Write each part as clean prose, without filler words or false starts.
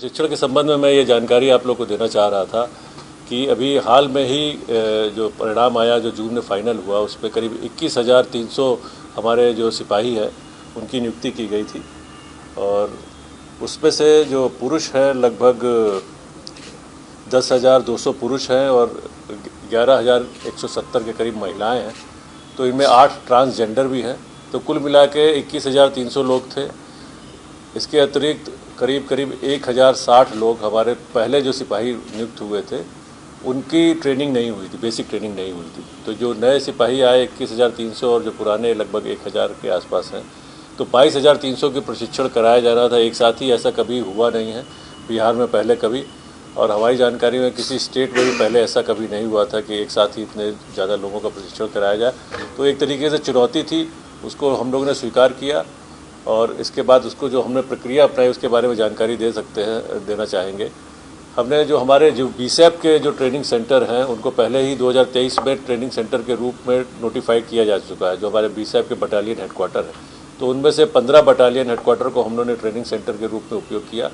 प्रशिक्षण के संबंध में मैं ये जानकारी आप लोग को देना चाह रहा था कि अभी हाल में ही जो परिणाम आया, जो जून में फाइनल हुआ, उस पर करीब 21,300 हमारे जो सिपाही है उनकी नियुक्ति की गई थी और उसमें से जो पुरुष हैं लगभग 10,200 पुरुष हैं और 11,170 के करीब महिलाएं हैं। तो इनमें 8 ट्रांसजेंडर भी हैं। तो कुल मिला के 21,300 लोग थे। इसके अतिरिक्त करीब 1,060 लोग हमारे पहले जो सिपाही नियुक्त हुए थे उनकी ट्रेनिंग नहीं हुई थी, बेसिक ट्रेनिंग नहीं हुई थी। तो जो नए सिपाही आए 21,300 और जो पुराने लगभग 1,000 के आसपास हैं, तो 22,300 की प्रशिक्षण कराया जा रहा था एक साथ ही। ऐसा कभी हुआ नहीं है बिहार में पहले कभी, और हमारी जानकारी में किसी स्टेट में भी पहले ऐसा कभी नहीं हुआ था कि एक साथ ही इतने ज़्यादा लोगों का प्रशिक्षण कराया जाए। तो एक तरीके से चुनौती थी, उसको हम लोगों ने स्वीकार किया और इसके बाद उसको जो हमने प्रक्रिया अपनाई उसके बारे में जानकारी देना चाहेंगे। हमने जो हमारे जो बीसेप के जो ट्रेनिंग सेंटर हैं उनको पहले ही 2023 में ट्रेनिंग सेंटर के रूप में नोटिफाइड किया जा चुका है, जो हमारे बीसेप के बटालियन हेडक्वार्टर है। तो उनमें से 15 बटालियन हेडक्वार्टर को हम लोगों ने ट्रेनिंग सेंटर के रूप में उपयोग किया।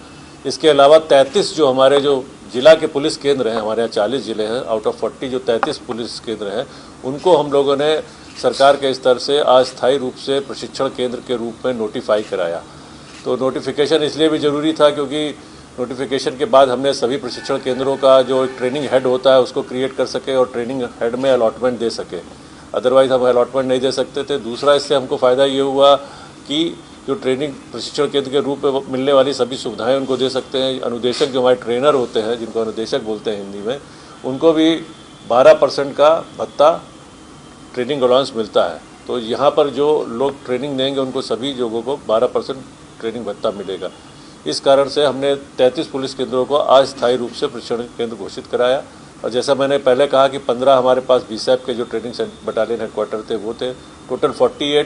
इसके अलावा 33 जो हमारे जो जिला के पुलिस केंद्र हैं, हमारे यहाँ 40 ज़िले हैं, आउट ऑफ 40 जो 33 पुलिस केंद्र हैं उनको हम लोगों ने सरकार के स्तर से अस्थायी रूप से प्रशिक्षण केंद्र के रूप में नोटिफाई कराया। तो नोटिफिकेशन इसलिए भी ज़रूरी था क्योंकि नोटिफिकेशन के बाद हमने सभी प्रशिक्षण केंद्रों का जो ट्रेनिंग हेड होता है उसको क्रिएट कर सके और ट्रेनिंग हेड में अलॉटमेंट दे सके। अदरवाइज़ हम अलॉटमेंट नहीं दे सकते थे। दूसरा, इससे हमको फ़ायदा ये हुआ कि जो ट्रेनिंग प्रशिक्षण केंद्र के रूप में मिलने वाली सभी सुविधाएं उनको दे सकते हैं। अनुदेशक जो हमारे ट्रेनर होते हैं, जिनको अनुदेशक बोलते हैं हिंदी में, उनको भी 12% का भत्ता ट्रेनिंग अलाउंस मिलता है। तो यहाँ पर जो लोग ट्रेनिंग देंगे उनको सभी लोगों को 12% ट्रेनिंग भत्ता मिलेगा। इस कारण से हमने 33 पुलिस केंद्रों को अस्थायी रूप से प्रशिक्षण केंद्र घोषित कराया। और जैसा मैंने पहले कहा कि 15 हमारे पास बीसेप के जो ट्रेनिंग बटालियन हेडक्वार्टर थे वो थे। टोटल 48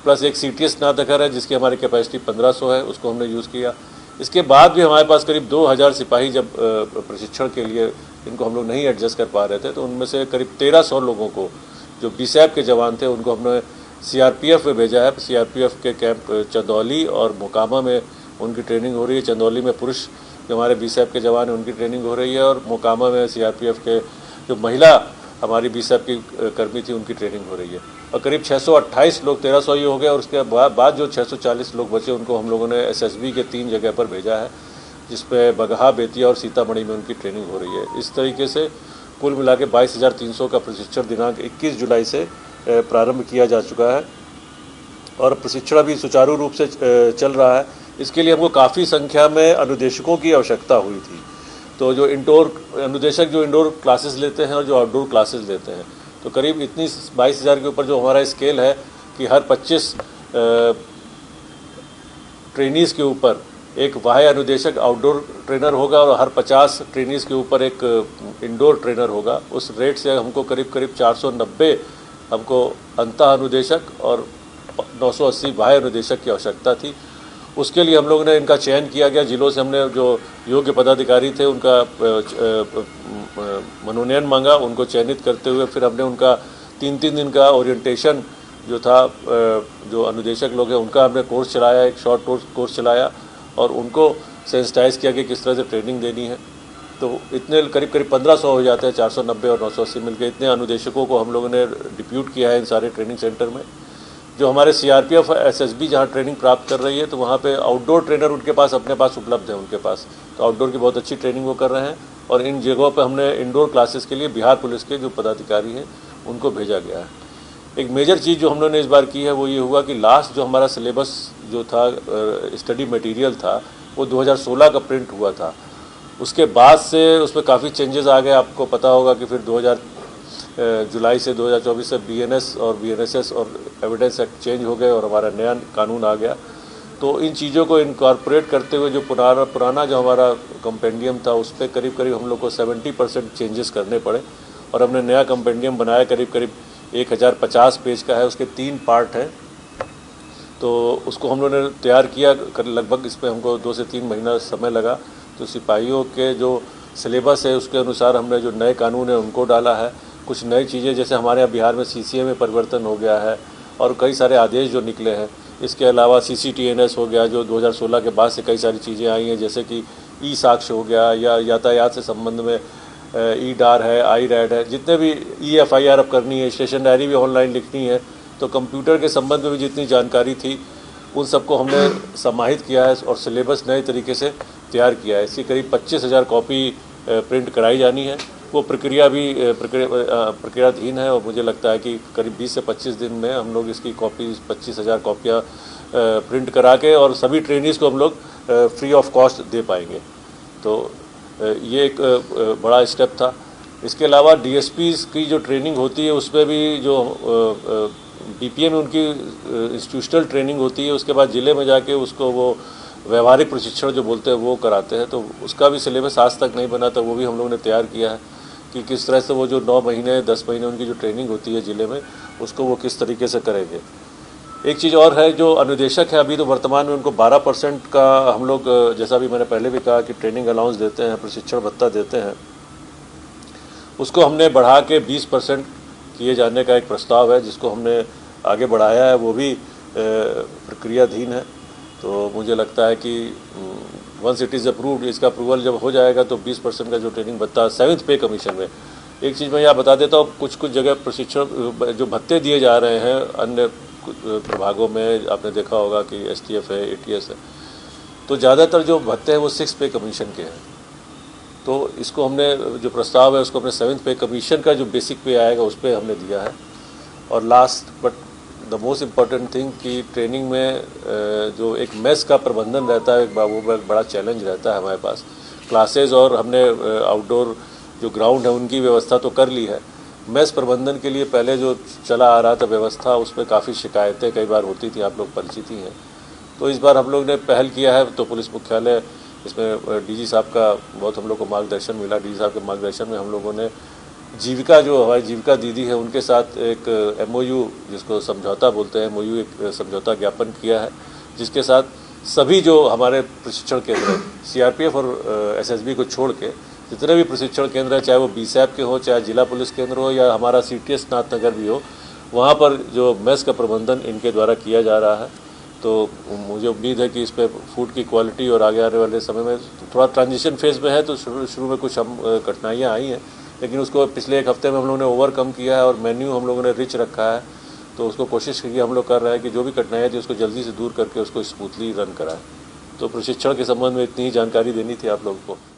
प्लस एक CTS स्नातकर है जिसकी हमारी कैपेसिटी 1500 है, उसको हमने यूज़ किया। इसके बाद भी हमारे पास करीब 2,000 सिपाही जब प्रशिक्षण के लिए इनको हम लोग नहीं एडजस्ट कर पा रहे थे, तो उनमें से करीब 1,300 लोगों को जो बीसेप के जवान थे उनको हमने CRPF में भेजा है। CRPF के कैंप चंदौली और मोकामा में उनकी ट्रेनिंग हो रही है। चंदौली में पुरुष जो हमारे बीसेप के जवान हैं उनकी ट्रेनिंग हो रही है और मोकामा में CRPF के जो महिला हमारी बीसेप की कर्मी थी उनकी ट्रेनिंग हो रही है। और करीब 628 लोग, 1,300 ही हो गए और उसके बाद जो 640 लोग बचे उनको हम लोगों ने SSB के 3 जगह पर भेजा है, जिसमें बगहा, बेतिया और सीतामढ़ी में उनकी ट्रेनिंग हो रही है। इस तरीके से कुल मिला के 22,300 का प्रशिक्षण दिनांक 21 जुलाई से प्रारंभ किया जा चुका है और प्रशिक्षण अभी सुचारू रूप से चल रहा है। इसके लिए हमको काफ़ी संख्या में अनुदेशकों की आवश्यकता हुई थी। तो जो इंडोर अनुदेशक जो इंडोर क्लासेस लेते हैं और जो आउटडोर क्लासेस लेते हैं, तो करीब इतनी 22,000 के ऊपर जो हमारा स्केल है कि हर 25 ट्रेनीज़ के ऊपर एक बाह्य अनुदेशक आउटडोर ट्रेनर होगा और हर 50 ट्रेनीज़ के ऊपर एक इंडोर ट्रेनर होगा। उस रेट से हमको करीब 490 हमको अंतः अनुदेशक और 980 बाह्य अनुदेशक की आवश्यकता थी। उसके लिए हम लोगों ने इनका चयन किया गया। जिलों से हमने जो योग्य पदाधिकारी थे उनका मनोनयन मांगा। उनको चयनित करते हुए फिर हमने उनका 3-3 दिन का ओरिएंटेशन जो था, जो अनुदेशक लोग हैं उनका हमने कोर्स चलाया, एक शॉर्ट कोर्स चलाया और उनको सेंसिटाइज किया कि किस तरह से ट्रेनिंग देनी है। तो इतने करीब 1,500 हो जाते हैं, 490 और 980 मिलकर इतने अनुदेशकों को हम लोगों ने डिप्यूट किया है इन सारे ट्रेनिंग सेंटर में। जो हमारे CRPF SSB जहाँ ट्रेनिंग प्राप्त कर रही है, तो वहाँ पे आउटडोर ट्रेनर उनके पास अपने पास उपलब्ध है उनके पास, तो आउटडोर की बहुत अच्छी ट्रेनिंग वो कर रहे हैं। और इन जगहों पे हमने इंडोर क्लासेस के लिए बिहार पुलिस के जो पदाधिकारी हैं उनको भेजा गया है। एक मेजर चीज़ जो हम लोगों ने इस बार की है वो ये हुआ कि लास्ट जो हमारा सिलेबस जो था, स्टडी मटेरियल था, वो 2016 का प्रिंट हुआ था। उसके बाद से उसमें काफ़ी चेंजेस आ गए। आपको पता होगा कि फिर जुलाई से 2024 से BNS और BNSS और एविडेंस एक्ट चेंज हो गए और हमारा नया कानून आ गया। तो इन चीज़ों को इनकॉर्पोरेट करते हुए जो पुराना जो हमारा कंपेंडियम था उस पर करीब हम लोग को 70% चेंजेस करने पड़े और हमने नया कंपेंडियम बनाया। करीब 1050 पेज का है, उसके 3 पार्ट हैं। तो उसको हम लोगों ने तैयार किया, लगभग इसमें हमको 2 से 3 महीना समय लगा। तो सिपाहियों के जो सिलेबस है उसके अनुसार हमने जो नए कानून है उनको डाला है। कुछ नई चीज़ें जैसे हमारे यहाँ बिहार में CCA में परिवर्तन हो गया है और कई सारे आदेश जो निकले हैं। इसके अलावा CCTNS हो गया, जो 2016 के बाद से कई सारी चीज़ें आई हैं, जैसे कि ई साक्ष्य हो गया या यातायात से संबंध में ई डार है, आई रैड है, जितने भी EFIR अब करनी है, स्टेशन डायरी भी ऑनलाइन लिखनी है, तो कंप्यूटर के संबंध में भी जितनी जानकारी थी उन सबको हमने समाहित किया है और सिलेबस नए तरीके से तैयार किया है। इसकी करीब 25,000 कॉपी प्रिंट कराई जानी है। वो प्रक्रिया भी प्रक्रियाधीन है और मुझे लगता है कि करीब 20 से 25 दिन में हम लोग इसकी कॉपी 25,000 कॉपियाँ प्रिंट करा के और सभी ट्रेनीज़ को हम लोग फ्री ऑफ कॉस्ट दे पाएंगे। तो ये एक बड़ा स्टेप था। इसके अलावा DSPs की जो ट्रेनिंग होती है उसमें भी जो BPA में उनकी इंस्टीट्यूशनल ट्रेनिंग होती है, उसके बाद ज़िले में जाके उसको वो व्यवहारिक प्रशिक्षण जो बोलते हैं वो कराते हैं। तो उसका भी सिलेबस आज तक नहीं बना था, वो भी हम लोगों ने तैयार किया है कि किस तरह से वो जो 9 महीने 10 महीने उनकी जो ट्रेनिंग होती है ज़िले में, उसको वो किस तरीके से करेंगे। एक चीज़ और है, जो अनुदेशक है अभी तो वर्तमान में उनको 12% का हम लोग, जैसा भी मैंने पहले भी कहा कि ट्रेनिंग अलाउंस देते हैं, प्रशिक्षण भत्ता देते हैं, उसको हमने बढ़ा के 20% किए जाने का एक प्रस्ताव है जिसको हमने आगे बढ़ाया है, वो भी प्रक्रियाधीन है। तो मुझे लगता है कि वंस इट इज़ अप्रूव्ड, इसका अप्रूवल जब हो जाएगा तो 20% का जो ट्रेनिंग भत्ता 7th पे कमीशन में, एक चीज़ मैं यहाँ बता देता हूँ, कुछ जगह प्रशिक्षण जो भत्ते दिए जा रहे हैं अन्य प्रभागों में, आपने देखा होगा कि STF है, ATS है, तो ज़्यादातर जो भत्ते हैं वो 6th पे कमीशन के हैं। तो इसको हमने जो प्रस्ताव है उसको हमने 7th पे कमीशन का जो बेसिक पे आएगा उस पर हमने दिया है। और last but the most important thing कि ट्रेनिंग में जो एक मेस का प्रबंधन रहता है, वो एक बड़ा चैलेंज रहता है हमारे पास। क्लासेज और हमने आउटडोर जो ग्राउंड है उनकी व्यवस्था तो कर ली है, मेस प्रबंधन के लिए पहले जो चला आ रहा था व्यवस्था, उस पर काफ़ी शिकायतें कई बार होती थी, आप लोग परिचित ही हैं। तो इस बार हम लोग ने पहल किया है, तो पुलिस मुख्यालय इसमें DG साहब का बहुत हम लोग को मार्गदर्शन मिला। DG साहब के मार्गदर्शन में हम लोगों ने जीविका, जो हमारी जीविका दीदी है, उनके साथ एक MOU, जिसको समझौता बोलते हैं, MOU एक समझौता ज्ञापन किया है, जिसके साथ सभी जो हमारे प्रशिक्षण केंद्र CRPF और SSB को छोड़ के जितने भी प्रशिक्षण केंद्र हैं, चाहे वो BSAP के हो, चाहे जिला पुलिस केंद्र हो या हमारा CTS नाथनगर भी हो, वहाँ पर जो मेस का प्रबंधन इनके द्वारा किया जा रहा है। तो मुझे उम्मीद है कि इस पर फूड की क्वालिटी और आगे आने वाले समय में थोड़ा ट्रांजिशन फेज़ में है, तो शुरू में कुछ हम कठिनाइयाँ आई हैं, लेकिन उसको पिछले 1 हफ्ते में हम लोगों ने ओवरकम किया है और मेन्यू हम लोगों ने रिच रखा है। तो उसको कोशिश की हम लोग कर रहे हैं कि जो भी कठिनाइयाँ थी उसको जल्दी से दूर करके उसको स्मूथली रन कराएं। तो प्रशिक्षण के संबंध में इतनी ही जानकारी देनी थी आप लोगों को।